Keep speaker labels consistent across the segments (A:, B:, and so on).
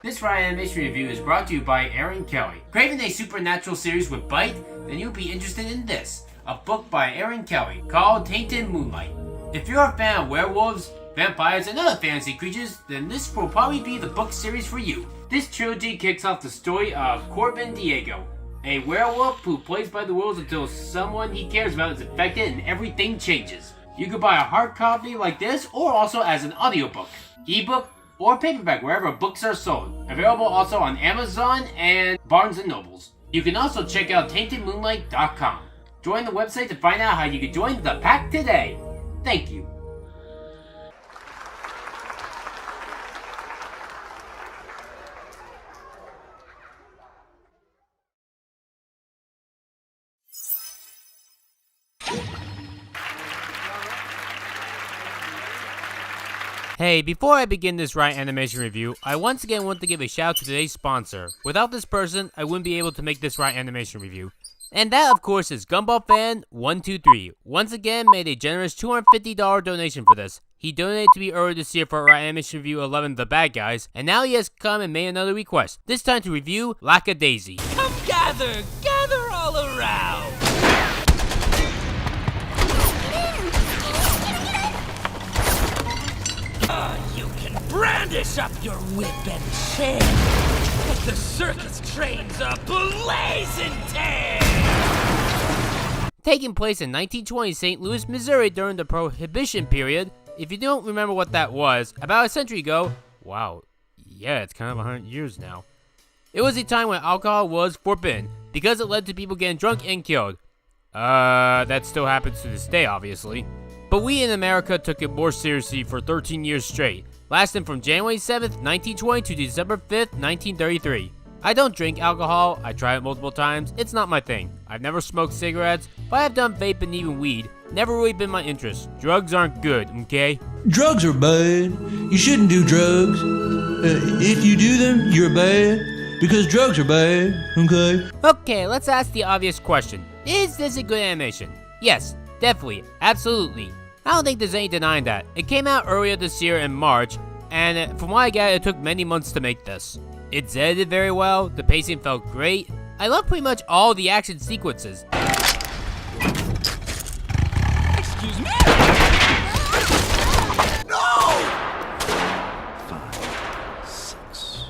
A: This Ryanimation review is brought to you by Aaron Kelly. Craving a supernatural series with bite? Then you'll be interested in this, a book by Aaron Kelly called Tainted Moonlight. If you're a fan of werewolves, vampires, and other fantasy creatures, then this will probably be the book series for you. This trilogy kicks off the story of Corbin Diego, a werewolf who plays by the rules until someone he cares about is affected and everything changes. You can buy a hard copy like this or also as an audiobook, ebook, or paperback wherever books are sold. Available also on Amazon and Barnes & Nobles. You can also check out TaintedMoonlight.com. Join the website to find out how you can join the pack today. Thank you. Hey, before I begin this Ryanimation review, I once again want to give a shout out to today's sponsor. Without this person, I wouldn't be able to make this Ryanimation review. And that, of course, is GumballFan123. Once again, made a generous $250 donation for this. He donated to me earlier this year for Ryanimation Review 11, The Bad Guys, and now he has come and made another request. This time to review LackaDaisy.
B: Come gather all around! You can brandish up your whip and chain, but the circus train's a blazing tear!
A: Taking place in 1920 St. Louis, Missouri during the Prohibition period. If you don't remember what that was, about a century ago, wow, yeah, it's kind of 100 years now. It was a time when alcohol was forbidden, because it led to people getting drunk and killed. That still happens to this day, obviously. But we in America took it more seriously for 13 years straight, lasting from January 7th, 1920 to December 5th, 1933. I don't drink alcohol, I tried it multiple times, it's not my thing. I've never smoked cigarettes, but I've done vape and even weed. Never really been my interest. Drugs aren't good, okay?
C: Drugs are bad. You shouldn't do drugs. If you do them, you're bad. Because drugs are bad, okay?
A: Okay, let's ask the obvious question. Is this a good animation? Yes, definitely, absolutely. I don't think there's any denying that. It came out earlier this year in March, and from what I got, it took many months to make this. It's edited very well, the pacing felt great. I love pretty much all the action sequences.
B: Excuse me? No! 5, 6.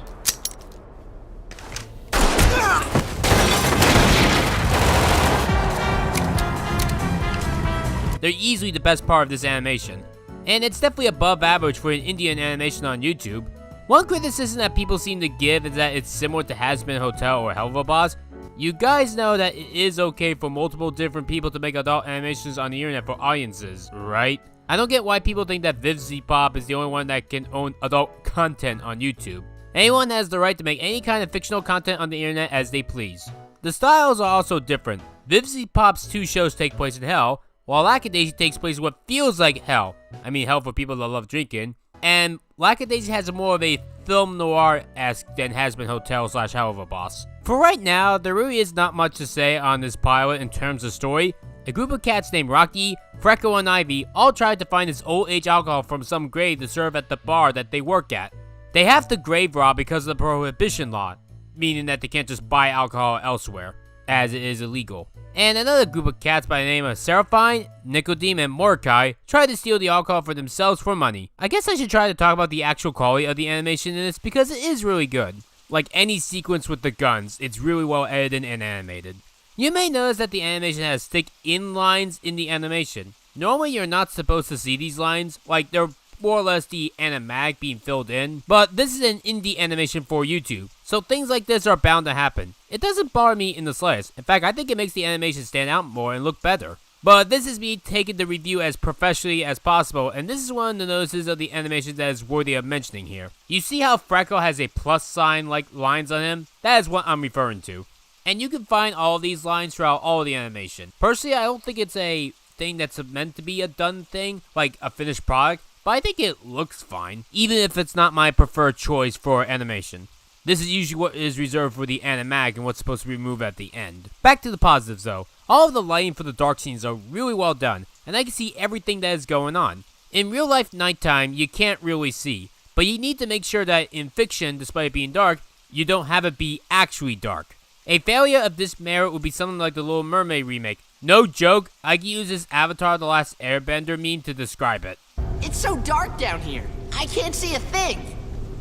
A: They're easily the best part of this animation, and it's definitely above average for an Indian animation on YouTube. One criticism that people seem to give is that it's similar to Has-Been Hotel or Hell of a Boss. You guys know that it is okay for multiple different people to make adult animations on the internet for audiences, right? I don't get why people think that VivZpop is the only one that can own adult content on YouTube. Anyone has the right to make any kind of fictional content on the internet as they please. The styles are also different. VivZpop's 2 shows take place in hell, while LackaDaisy takes place in what feels like hell. I mean hell for people that love drinking. And LackaDaisy has more of a film noir-esque than Has-Been Hotel / Hell of a Boss. For right now, there really is not much to say on this pilot in terms of story. A group of cats named Rocky, Freckle, and Ivy all tried to find this old age alcohol from some grave to serve at the bar that they work at. They have to grave rob because of the prohibition law, meaning that they can't just buy alcohol elsewhere, as it is illegal. And another group of cats by the name of Seraphine, Nicodeme, and Mordecai tried to steal the alcohol for themselves for money. I guess I should try to talk about the actual quality of the animation in this because it is really good. Like any sequence with the guns, it's really well edited and animated. You may notice that the animation has thick in lines in the animation. Normally you're not supposed to see these lines, like they're more or less the animatic being filled in, but this is an indie animation for YouTube, so things like this are bound to happen. It doesn't bother me in the slightest. In fact, I think it makes the animation stand out more and look better. But this is me taking the review as professionally as possible, and this is one of the notices of the animation that is worthy of mentioning here. You see how Freckle has a plus sign like lines on him? That is what I'm referring to. And you can find all of these lines throughout all of the animation. Personally, I don't think it's a thing that's meant to be a done thing, like a finished product, but I think it looks fine, even if it's not my preferred choice for animation. This is usually what is reserved for the animatic and what's supposed to be removed at the end. Back to the positives though. All of the lighting for the dark scenes are really well done, and I can see everything that is going on. In real life nighttime, you can't really see, but but you need to make sure that in fiction, despite it being dark, you don't have it be actually dark. A failure of this merit would be something like the Little Mermaid remake. No joke, I can use this Avatar The Last Airbender meme to describe it.
D: It's so dark down here. I can't see a thing.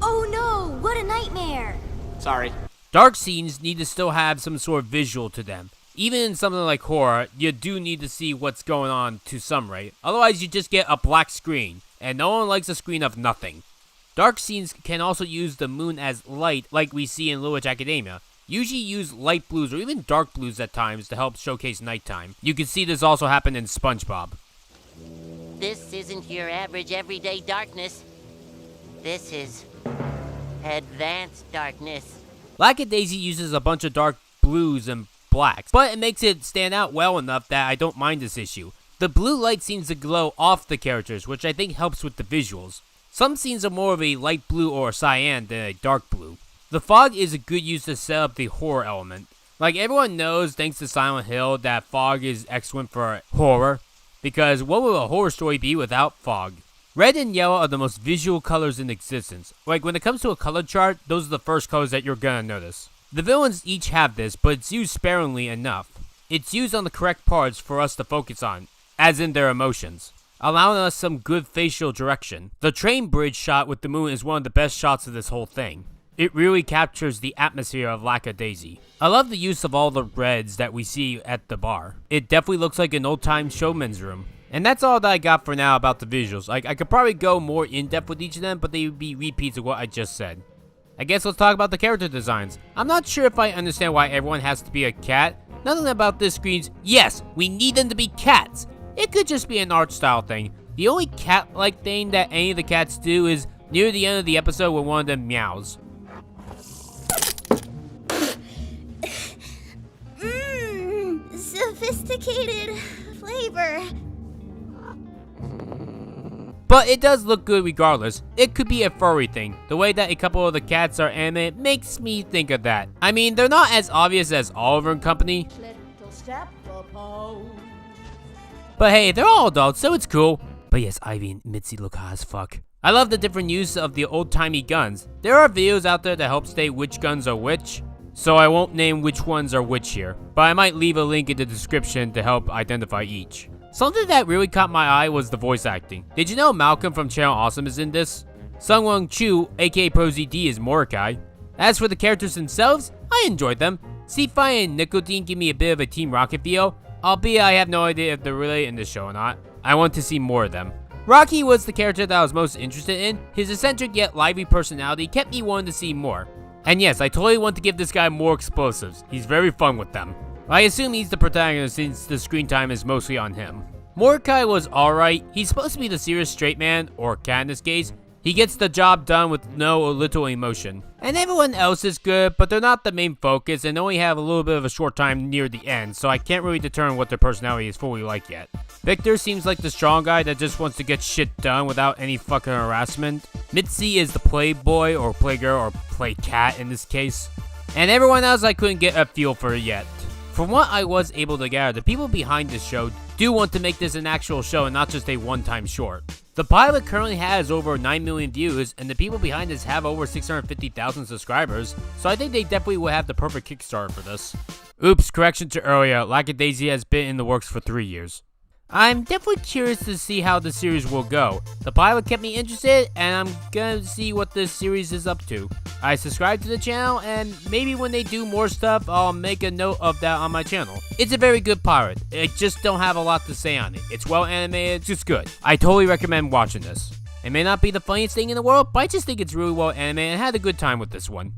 E: Oh no, what a nightmare.
D: Sorry.
A: Dark scenes need to still have some sort of visual to them. Even in something like horror, you do need to see what's going on to some rate. Otherwise, you just get a black screen, and no one likes a screen of nothing. Dark scenes can also use the moon as light, like we see in Little Witch Academia. Usually use light blues or even dark blues at times to help showcase nighttime. You can see this also happen in SpongeBob.
F: This isn't your average everyday darkness. This is advanced darkness.
A: LackaDaisy uses a bunch of dark blues and blacks, but it makes it stand out well enough that I don't mind this issue. The blue light seems to glow off the characters, which I think helps with the visuals. Some scenes are more of a light blue or cyan than a dark blue. The fog is a good use to set up the horror element. Like everyone knows, thanks to Silent Hill, that fog is excellent for horror, because what would a horror story be without fog? Red and yellow are the most visual colors in existence. Like when it comes to a color chart, those are the first colors that you're gonna notice. The villains each have this, but it's used sparingly enough. It's used on the correct parts for us to focus on, as in their emotions, allowing us some good facial direction. The train bridge shot with the moon is one of the best shots of this whole thing. It really captures the atmosphere of LackaDaisy. I love the use of all the reds that we see at the bar. It definitely looks like an old-time showman's room. And that's all that I got for now about the visuals. Like, I could probably go more in-depth with each of them, but they would be repeats of what I just said. I guess let's talk about the character designs. I'm not sure if I understand why everyone has to be a cat. Nothing about this screams, yes, we need them to be cats. It could just be an art style thing. The only cat-like thing that any of the cats do is near the end of the episode when one of them meows.
E: Sophisticated flavor.
A: But it does look good regardless. It could be a furry thing. The way that a couple of the cats are animated makes me think of that. I mean, they're not as obvious as Oliver and Company. But hey, they're all adults, so it's cool. But yes, Ivy and Mitzi look hot as fuck. I love the different use of the old-timey guns. There are videos out there that help state which guns are which, so I won't name which ones are which here, but I might leave a link in the description to help identify each. Something that really caught my eye was the voice acting. Did you know Malcolm from Channel Awesome is in this? Sungwon Chu, aka ProZD, is Mordecai. As for the characters themselves, I enjoyed them. C-Fi and Nicotine give me a bit of a Team Rocket feel, albeit I have no idea if they're related in this show or not. I want to see more of them. Rocky was the character that I was most interested in. His eccentric yet lively personality kept me wanting to see more. And yes, I totally want to give this guy more explosives. He's very fun with them. I assume he's the protagonist since the screen time is mostly on him. Mordecai was alright. He's supposed to be the serious straight man, or cat in this case. He gets the job done with no or little emotion. And everyone else is good, but they're not the main focus and only have a little bit of a short time near the end, so I can't really determine what their personality is fully like yet. Victor seems like the strong guy that just wants to get shit done without any fucking harassment. Mitzi is the playboy or playgirl or playcat in this case. And everyone else I couldn't get a feel for yet. From what I was able to gather, the people behind this show do want to make this an actual show and not just a one-time short. The pilot currently has over 9 million views, and the people behind this have over 650,000 subscribers, so I think they definitely will have the perfect Kickstarter for this. Oops, correction to earlier, LackaDaisy has been in the works for 3 years. I'm definitely curious to see how the series will go. The pilot kept me interested, and I'm gonna see what this series is up to. I subscribe to the channel, and maybe when they do more stuff, I'll make a note of that on my channel. It's a very good pilot. I just don't have a lot to say on it. It's well animated, it's just good. I totally recommend watching this. It may not be the funniest thing in the world, but I just think it's really well animated and had a good time with this one.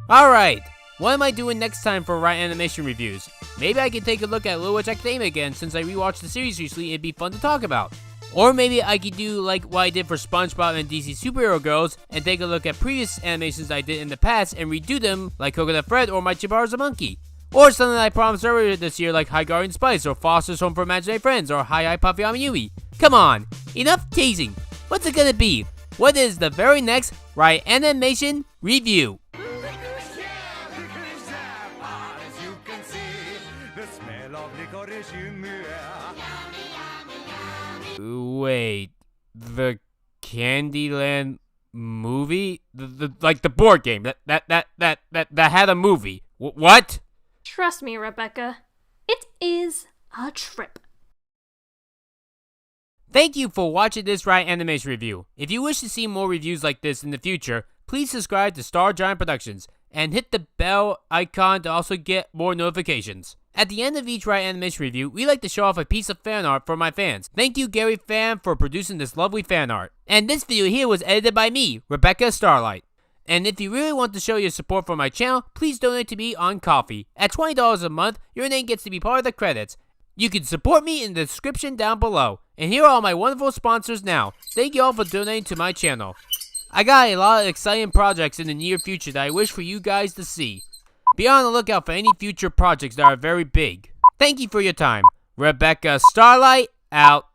A: Alright, what am I doing next time for Ryanimation reviews? Maybe I could take a look at Little Witch Academia again since I rewatched the series recently, it'd be fun to talk about. Or maybe I could do like what I did for SpongeBob and DC Superhero Girls and take a look at previous animations I did in the past and redo them like Coconut Fred or My Chibar's a Monkey. Or something I promised earlier this year like High Garden Spice or Foster's Home for Imaginary Friends or Hi Hi Puffy Yumi. Come on, enough teasing. What's it gonna be? What is the very next Ryanimation review? Wait, the Candyland movie? Like the board game that had a movie. What?
G: Trust me, Rebecca. It is a trip.
A: Thank you for watching this Ryanimation review. If you wish to see more reviews like this in the future, please subscribe to StarGiantProductions and hit the bell icon to also get more notifications. At the end of each Ryanimation review, we like to show off a piece of fan art for my fans. Thank you, Gary Fan, for producing this lovely fan art. And this video here was edited by me, Rebecca Starlight. And if you really want to show your support for my channel, please donate to me on Ko-fi. At $20 a month, your name gets to be part of the credits. You can support me in the description down below. And here are all my wonderful sponsors now. Thank you all for donating to my channel. I got a lot of exciting projects in the near future that I wish for you guys to see. Be on the lookout for any future projects that are very big. Thank you for your time. Rebecca Starlight, out.